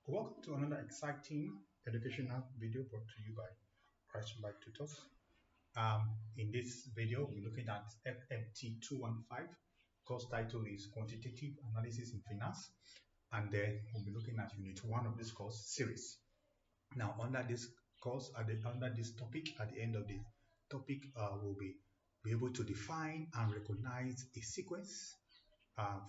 Welcome to another exciting educational video brought to you by Tutors. In this video, we're looking at FMT 215. Course title is Quantitative Analysis in Finance, and then we'll be looking at Unit 1 of this course series. Now, under this course, under this topic, at the end of the topic, we'll be able to define and recognize a sequence,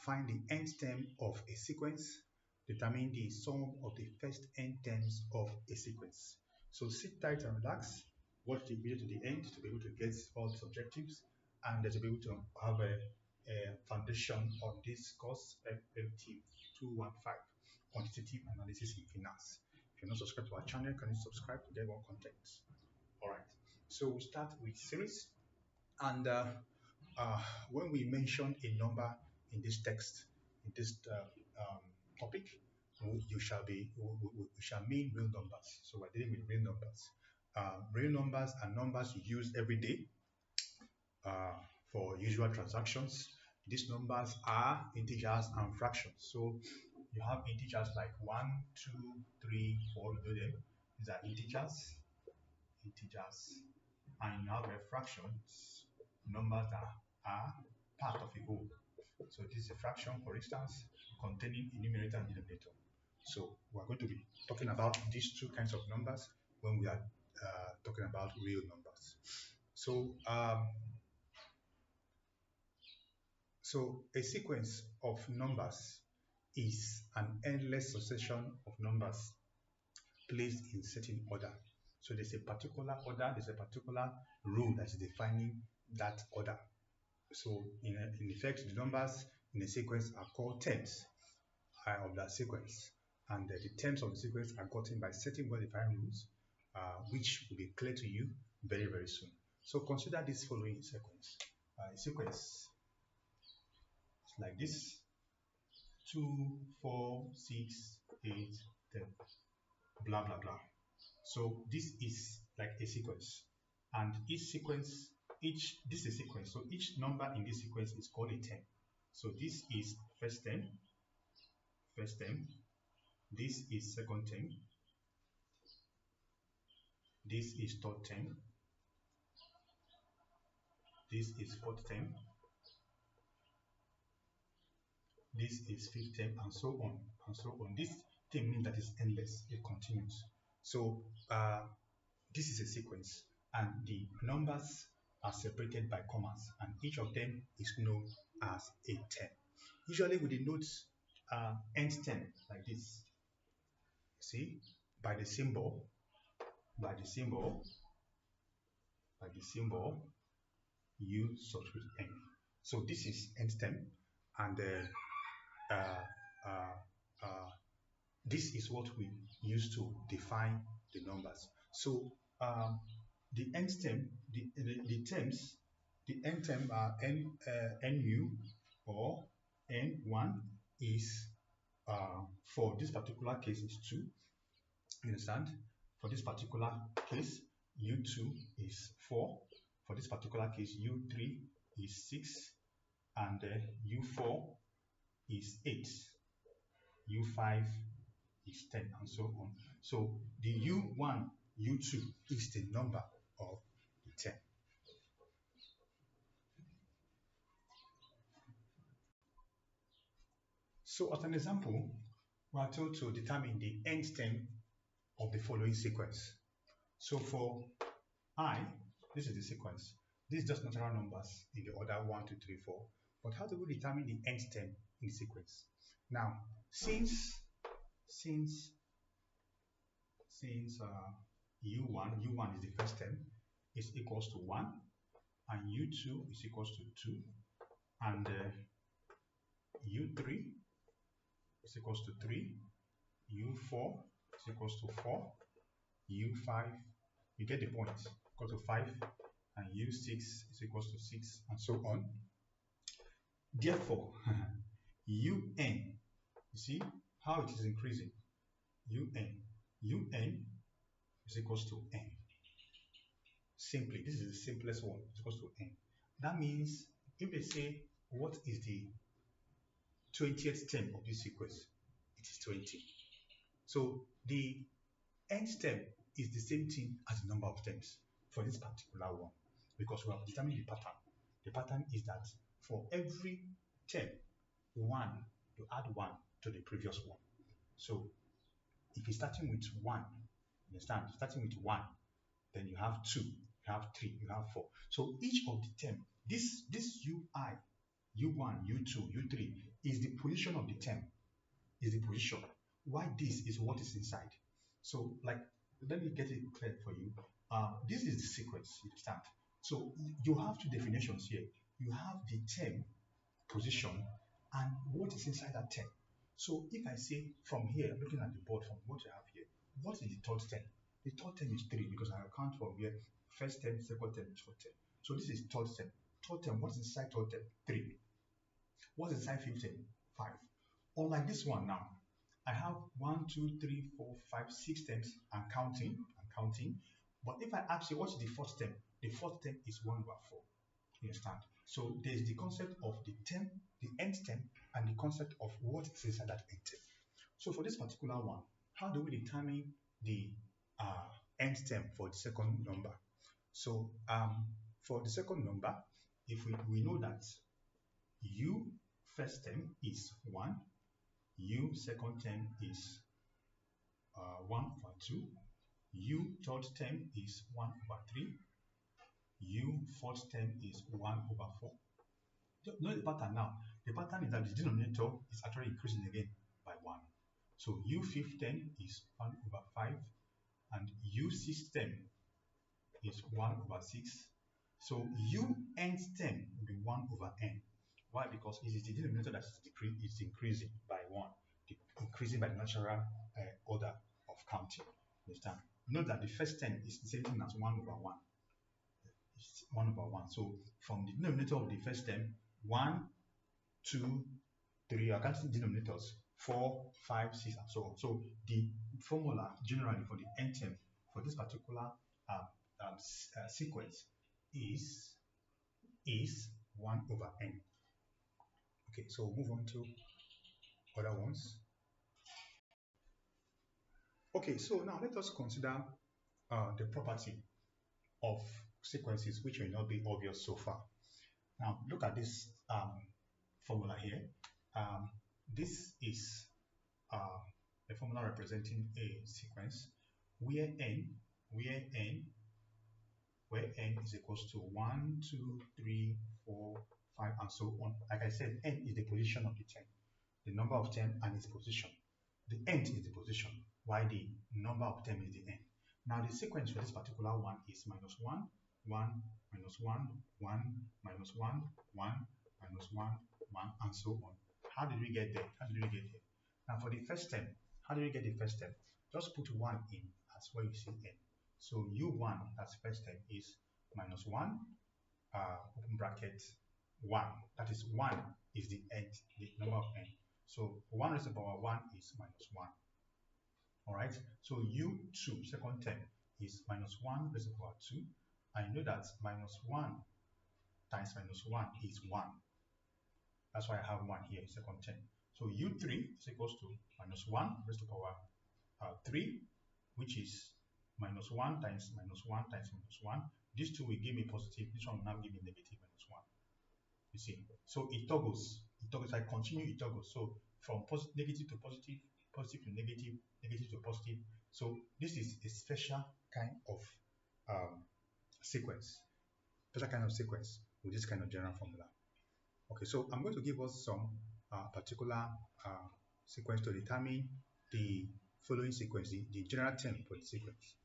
find the end term of a sequence, determine the sum of the first n terms of a sequence. So sit tight and relax, watch the video to the end to be able to get all the objectives and to be able to have a foundation on this course, FMT 215, Quantitative Analysis in Finance. If you're not subscribed to our channel, can you subscribe to get more content? All right, so we'll start with series. And when we mention a number in this text, in this topic, we shall mean real numbers. So we're dealing with real numbers. Real numbers are numbers you use every day for usual transactions. These numbers are integers and fractions. So you have integers like 1, 2, 3, 4, you know them. These are integers, and you have fractions, numbers that are part of a whole. So this is a fraction, for instance, containing a numerator and denominator. So we're going to be talking about these two kinds of numbers when we are talking about real numbers. So, so a sequence of numbers is an endless succession of numbers placed in certain order. So there's a particular order, there's a particular rule that's defining that order. So in effect, the numbers in a sequence are called terms of that sequence, and the terms of the sequence are gotten by certain well-defined rules, which will be clear to you very, very soon. So consider this following sequence. A sequence is like this: 2, 4, 6, 8, 10, blah, blah, blah. So this is like a sequence, and this is a sequence. So each number in this sequence is called a term. So this is first term, this is second term, this is third term, this is fourth term, this is fifth term, and so on and so on. This thing means that it's endless, it continues. So this is a sequence, and the numbers are separated by commas, and each of them is known as a term. Usually we denote end term like this. See, by the symbol U subscript n. So this is end term, and this is what we use to define the numbers. So the end term, the terms, the end term are nu or n1 is for this particular case is 2. You understand? For this particular case, u2 is 4. For this particular case, u3 is 6, and u4 is 8, u5 is 10, and so on. So the u1, u2 is the number of the term. So as an example, we are told to determine the end term of the following sequence. So for I, this is the sequence. This is just natural numbers in the order 1, 2, 3, 4. But how do we determine the end term in the sequence? Now, since u1 is the first term, is equals to 1, and u2 is equals to 2, and u3 is equals to 3, u4 is equals to 4, u5, you get the point, equal to 5, and u6 is equals to 6, and so on. Therefore, un, you see how it is increasing. Un is equals to n. Simply, this is the simplest one, it's equals to n. That means if they say what is the 20th term of this sequence, it is 20. So the end term is the same thing as the number of terms for this particular one because we have determined the pattern. The pattern is that for every term, one, you add one to the previous one. So if you're starting with one, understand, starting with one, then you have two, you have three, you have four. So each of the term, this UI, U1, U2, U3 is the position of the term, is the position. Why this is what is inside. So like, let me get it clear for you. This is the sequence, you understand? So you have two definitions here. You have the term position and what is inside that term. So if I say from here, looking at the board from what you have here, what is the third term? The third term is 3 because I count from here, first term, second term, third term. So this is third term. Third term, what is inside third term? 3. What's inside fifth term? 5. Unlike this one now, I have 1, 2, 3, 4, 5, 6 terms. I'm counting. But if I ask you what's the fourth term, the fourth term is 1 over 4. You understand? So there's the concept of the term, the end term, and the concept of what is inside that end term. So for this particular one, how do we determine the end term for the second number? So for the second number, if we know that u first term is 1, u second term is 1 over 2, u third term is 1 over 3, u fourth term is 1 over 4. Know the pattern now. The pattern is that the denominator is actually increasing again by 1. So u fifth term is 1 over 5, and u sixth term is 1 over 6. So u nth term will be 1 over n. Why? Because it is the denominator that is increasing by 1, increasing by the natural order of counting. Understand? Note that the first term is the same thing as 1 over 1. It's 1 over 1. So from the denominator of the first term, 1, 2, 3, I can't see denominators, 4, 5, 6, and so on. So the formula generally for the end term for this particular sequence is 1 over n. Okay, so move on to other ones. Okay, so now let us consider the property of sequences which may not be obvious so far. Now look at this formula here. This is a formula representing a sequence where n is equals to 1, 2, 3, 4, 5, and so on. Like I said, n is the position of the term, the number of term and its position. The end is the position, while the number of term is the end. Now the sequence for this particular one is minus 1, 1, minus 1, 1, minus 1, 1, minus 1, 1, and so on. How did we get there? Now for the first term, how do we get the first term? Just put 1 in as where you see n. So u1, that's first term, is minus 1, open bracket, 1. That is 1 is the end, the number of n. So 1 raised to the power 1 is minus 1. Alright, so u2, second term, is minus 1 raised to the power 2. I know that minus 1 times minus 1 is 1. That's why I have 1 here, second term. So u3 is equals to minus 1 raised to the power 3, which is minus 1 times minus 1 times minus 1. These two will give me positive, this one will now give me negative minus 1. You see, so it toggles. If I continue, it toggles. So from negative to positive, positive to negative, negative to positive. So this is a special kind of sequence, with this kind of general formula. Okay, so I'm going to give us some particular sequence to determine the following sequence, the general term for the sequence.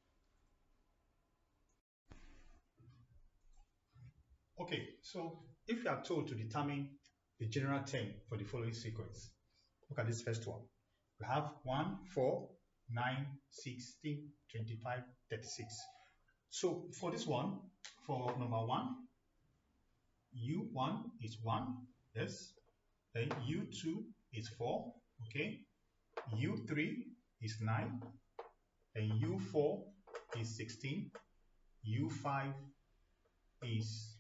Okay, so if you are told to determine the general term for the following sequence, look at this first one. We have 1, 4, 9, 16, 25, 36. So for this one, for number 1, u1 is 1, yes. Then u2 is 4, okay. u3 is 9, and u4 is 16, u5 is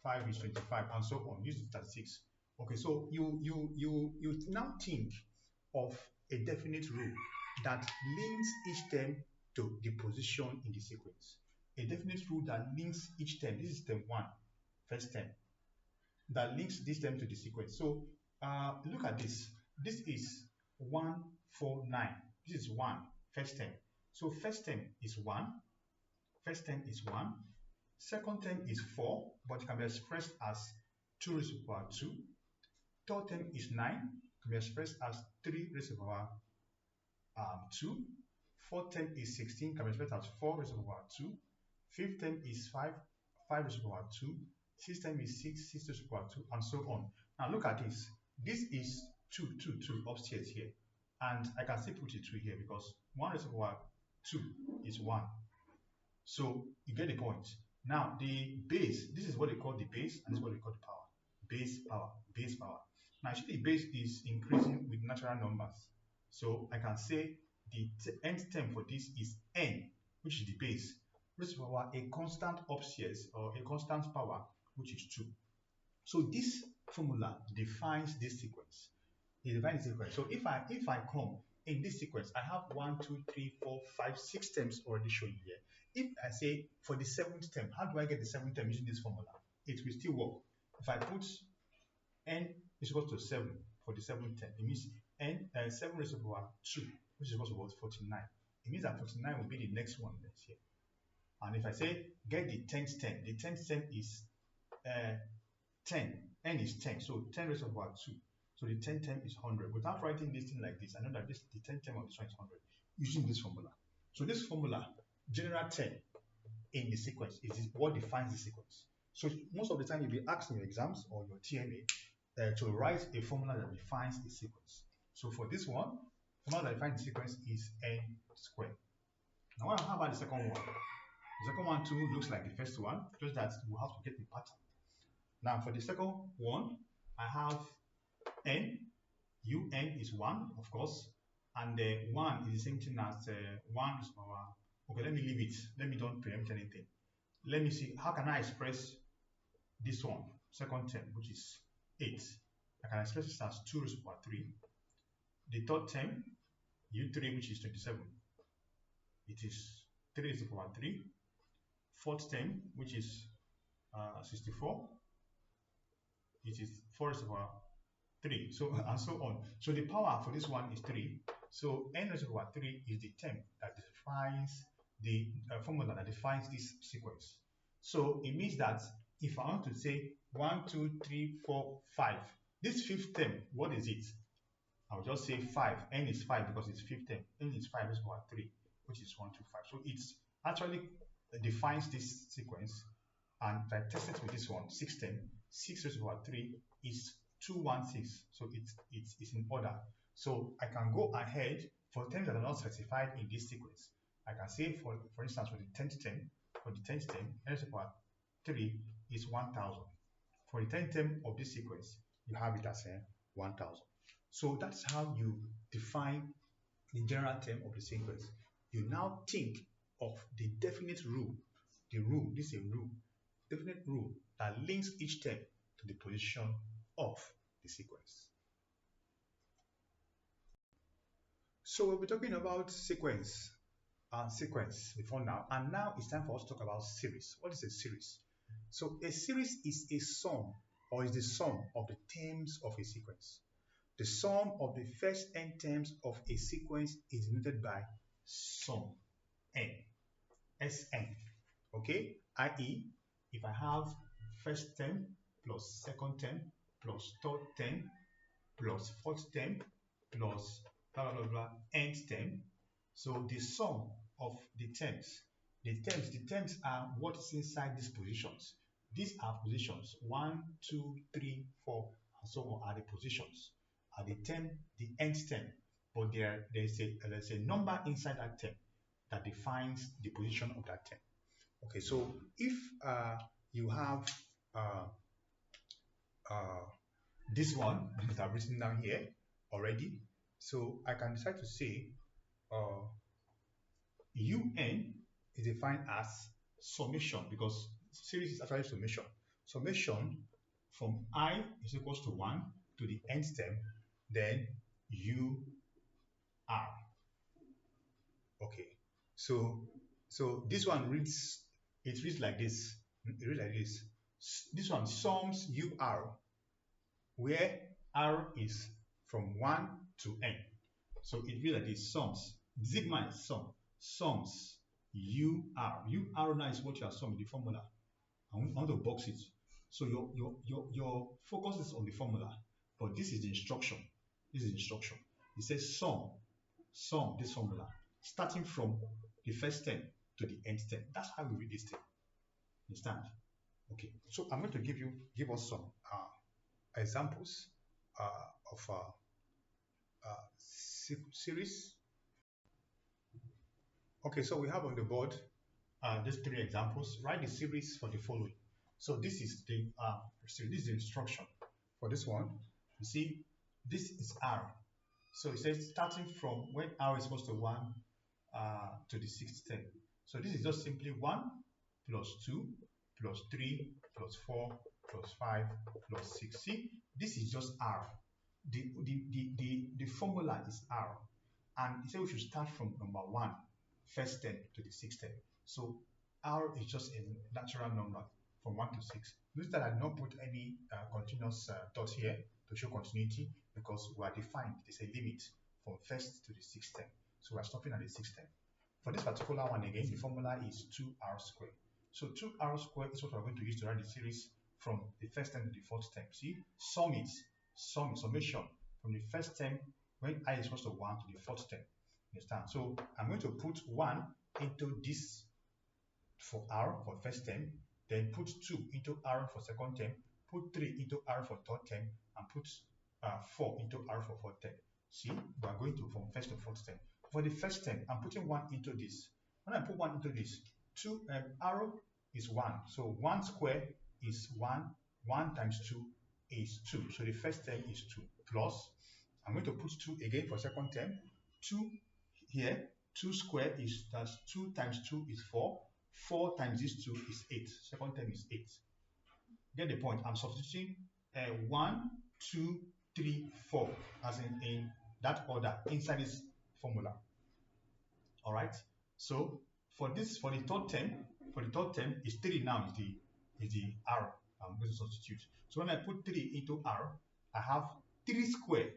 5 is 25, and so on. Use 36. Okay, so you now think of a definite rule that links each term to the position in the sequence. A definite rule that links each term, this is term 1, first term, that links this term to the sequence. So look at this. This is 149. This is 1, first term. So first term is 1. First term is 1. Second term is 4, but it can be expressed as 2 raised to the power 2. Third term is 9, can be expressed as 3 raised to the power 2. Fourth term is 16, can be expressed as 4 raised to the power 2. Fifth term is 5, 5 raised to the power 2. Sixth term is 6, 6 raised to the power 2, and so on. Now look at this. This is 2, 2, 2 upstairs here. And I can still put it 2 here because 1 raised to the power 2 is 1. So you get the point. Now the base, this is what they call the base, and this is what they call the power. Base power, base power. Now actually the base is increasing with natural numbers. So I can say the nth term for this is n, which is the base, raised to the power a constant upstairs or a constant power, which is 2. So this formula defines this sequence. It defines the sequence. So if I come in this sequence, I have 1, 2, 3, 4, 5, 6 terms already shown here. If I say for the 7th term, how do I get the 7th term using this formula? It will still work. If I put n is equal to 7 for the 7th term, it means n 7 raised to the power 2, which is equal to what? 49. It means that 49 will be the next one that's here. And if I say get the 10th term, the 10th term is 10. N is 10, so 10 raised to the power 2. So the 10th term is 100. Without writing this thing like this, I know that the 10th term of this one is 100 using this formula. So this formula, general term in the sequence, is what defines the sequence. So most of the time you'll be asked in your exams or your TMA to write a formula that defines a sequence. So for this one, the formula that defines the sequence is n squared. Now how about the second one? The second one too looks like the first one, just that we'll have to get the pattern. Now for the second one, I have n, un is 1, of course, and 1 is the same thing as 1 is power. Okay, let me leave it. Let me don't preempt anything. Let me see, how can I express this one, second term, which is 8? I can express it as 2 raised to the power 3. The third term, u3, which is 27, it is 3 raised to the power 3. Fourth term, which is 64, it is 4 raised to the power 3, so and so on. So the power for this one is 3. So n raised to the power 3 is the term that defines the formula that defines this sequence. So it means that if I want to say 1, 2, 3, 4, 5, this fifth term, what is it? I'll just say 5. N is 5 because it's fifth term. N is 5 raised to the power 3, which is 1, 2, 5. So it's actually defines this sequence. And if I test it with this one, 6 term, 6 raised to the power 3 is 216. So it's in order. So I can go ahead for terms that are not specified in this sequence. I can say for instance for the 10th term, n raised to the power 3 is 1000. For the 10th term of this sequence, you have it as 1000. So that's how you define the general term of the sequence. You now think of the definite rule. The rule, this is a rule, definite rule that links each term to the position of the sequence. So we'll be talking about sequence before now, and now it's time for us to talk about series. What is a series? So a series is a sum, or is the sum of the terms of a sequence. The sum of the first n terms of a sequence is denoted by sum n, Sn. Okay, i.e., if I have first term plus second term plus third term plus fourth term plus blah blah blah nth term, so the sum of the terms are what is inside these positions. These are positions 1, 2, 3, 4, and so on are the positions. Are the term, the nth term, but there's a number inside that term that defines the position of that term. Okay, so if you have this one that I've written down here already, so I can decide to say un is defined as summation, because series is actually summation. Summation from I is equals to 1 to the nth term, then u So this one reads, it reads like this. It reads like this. This one sums UR, where R is from 1 to N. So it reads like this, sums. Sigma is sum. Sums UR. UR now is what you are summing, the formula. I want to box it. So your focus is on the formula, but this is the instruction. This is the instruction. It says sum this formula, starting from the first term to the end term. That's how we read this thing. Understand? Okay. So I'm going to give us some examples of series. Okay, so we have on the board these three examples. Write the series for the following. So this is the instruction for this one. You see, this is R. So it says starting from when R is equals to 1 to the sixth term. So this is just simply 1 plus 2 plus 3 plus 4 plus 5 plus 6. See, this is just R. The formula is R. And it says we should start from number 1, first term to the sixth term. So R is just a natural number from 1 to 6. Notice that I did not put any continuous dot here to show continuity because we are defined. There's a limit from first to the sixth term. So we are stopping at the sixth term. For this particular one again, the formula is 2R squared. So 2R squared is what we're going to use to write the series from the first term to the fourth term. See, summation from the first term when I is equals to 1 to the fourth term. Understand? So I'm going to put 1 into this for R for first term, then put 2 into R for second term, put 3 into R for third term, and put 4 into R for fourth term. See, we are going to from first to fourth term. For the first term, I'm putting 1 into this. When I put 1 into this, R is 1. So 1 square is 1. 1 times 2 is 2. So the first term is 2 plus, I'm going to put 2 again for second term. 2 here, 2 square is, that's 2 times 2 is 4. 4 times this 2 is 8. Second term is 8. Get the point? I'm substituting 1, 2, 3, 4 as in that order inside this formula. All right. So for the third term is 3 now is the R I'm going to substitute. So when I put 3 into R, I have 3 square.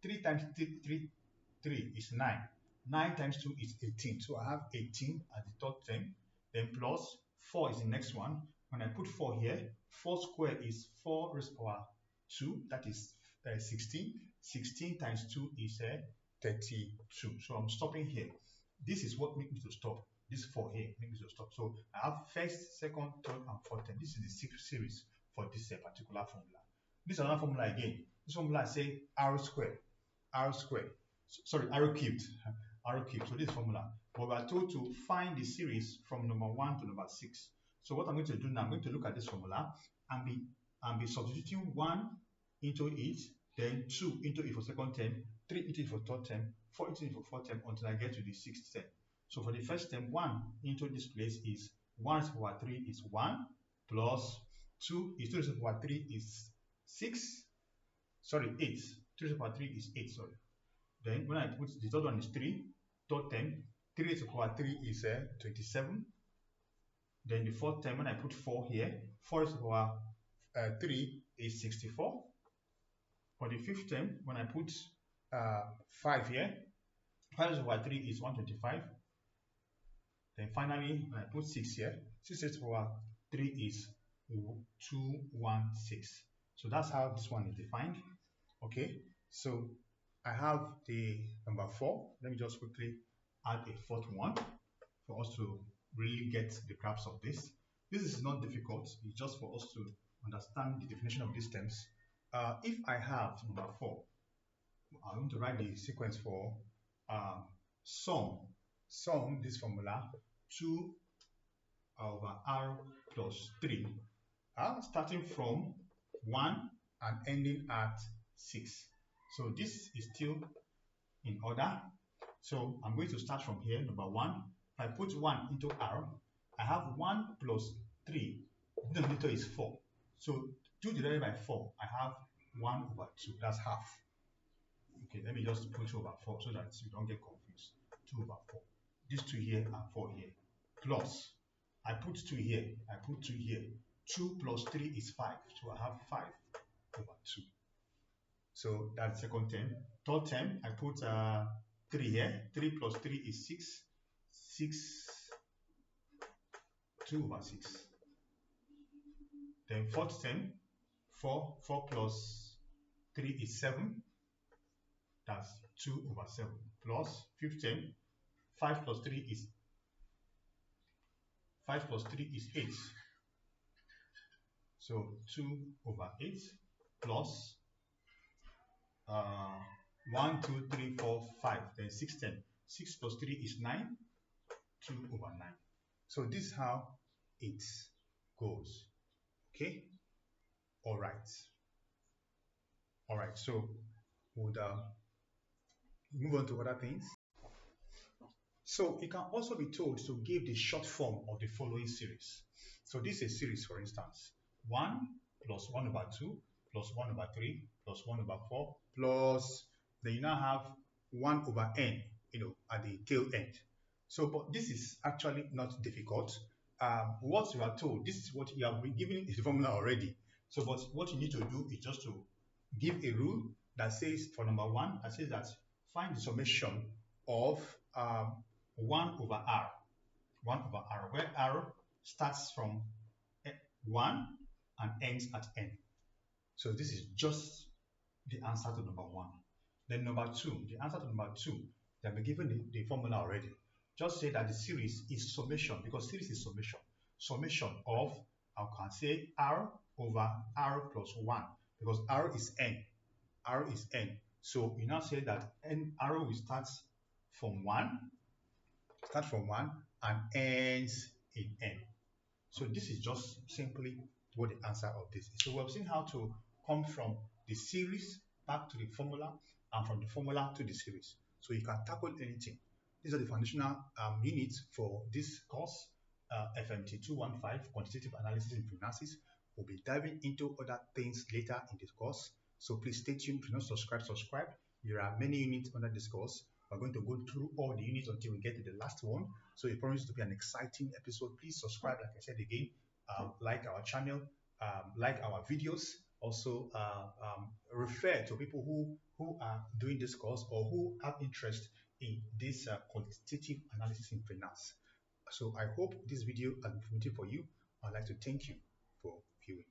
3 times 3 is 9. 9 times 2 is 18. So I have 18 at the third term. Then plus 4 is the next one. When I put 4 here, 4 square is 4 raised to power 2. That is 16. 16 times 2 is 32. So I'm stopping here. This is what makes me to stop. This 4 here makes me to stop. So I have first, second, third, and fourth term. This is the sixth series for this particular formula. This is another formula again. This formula says R squared. R squared. Sorry, R cubed. R cubed. So this formula. But we are told to find the series from number 1 to number 6. So what I'm going to do now, I'm going to look at this formula and be substituting 1 into it, then 2 into it for second term, 3 into it for third term, 4 into it for fourth term until I get to the sixth term. So for the first term, 1 into this place is 1 raised to the power 3 is 1 plus 2 is 2 raised to the power 3 is 6. Sorry, 8. 2 raised to the power 3 is 8. Sorry. Then when I put the third one is 3, third term, 3 raised to the power 3 is 27. Then the fourth term, when I put 4 here, 4 raised to the power 3 is 64. For the fifth term, when I put 5 here, 5 raised to the power 3 is 125. Then finally, when I put 6 here, 6 raised to the power 3 is 216. So that's how this one is defined. Okay, so I have the number 4. Let me just quickly add a fourth one for us to really get the grasp of this. This is not difficult. It's just for us to understand the definition of these terms. If I have number 4, I'm going to write the sequence for sum this formula 2 over R plus 3, starting from 1 and ending at 6. So this is still in order. So I'm going to start from here, number 1. If I put 1 into R, I have 1 plus 3. The denominator is 4. So 2 divided by 4, I have 1 over 2. That's half. Okay, let me just put 2 over 4 so that you don't get confused. 2 over 4. these 2 here and 4 here, plus I put 2 here, I put 2 here. 2 plus 3 is 5, so I have 5 over 2. So that's the second term. Third term, I put 3 here. 3 plus 3 is 6. 6, 2 over 6. Then fourth term, 4 plus 3 is 7. That's 2 over 7. Plus fifth term, 5 plus 3 is 8. So 2 over 8 plus 1, 2, 3, 4, 5. Then 6, 10. 6 plus 3 is 9. 2 over 9. So this is how it goes. Okay? All right. All right. So we'll move on to other things. So it can also be told to give the short form of the following series. So this is a series, for instance. 1 plus 1 over 2 plus 1 over 3 plus 1 over 4 plus, then you now have 1 over n, at the tail end. So, but this is actually not difficult. What you are told, this is what you have been given is the formula already. So, but what you need to do is just to give a rule that says, for number 1, that says that find the summation of 1 over r. 1 over r, where r starts from 1 and ends at n. So this is just the answer to number 1. Then number 2, the answer to number 2, they have been given the formula already. Just say that the series is summation, because series is summation. Summation of, I can say, r over r plus 1, because r is n. R is n. So you now say that r will start from 1 and ends in n. So this is just simply what the answer of this is. So we have seen how to come from the series back to the formula and from the formula to the series. So you can tackle anything. These are the foundational units for this course, FMT 215, Quantitative Analysis in Finances. We'll be diving into other things later in this course. So please stay tuned. If you're not subscribed, subscribe. There are many units under this course. We're going to go through all the units until we get to the last one. So it promises to be an exciting episode. Please subscribe, like I said again, like our channel, like our videos. Also, refer to people who are doing this course or who have interest in this quantitative analysis in finance. So I hope this video has been informative for you. I'd like to thank you for viewing.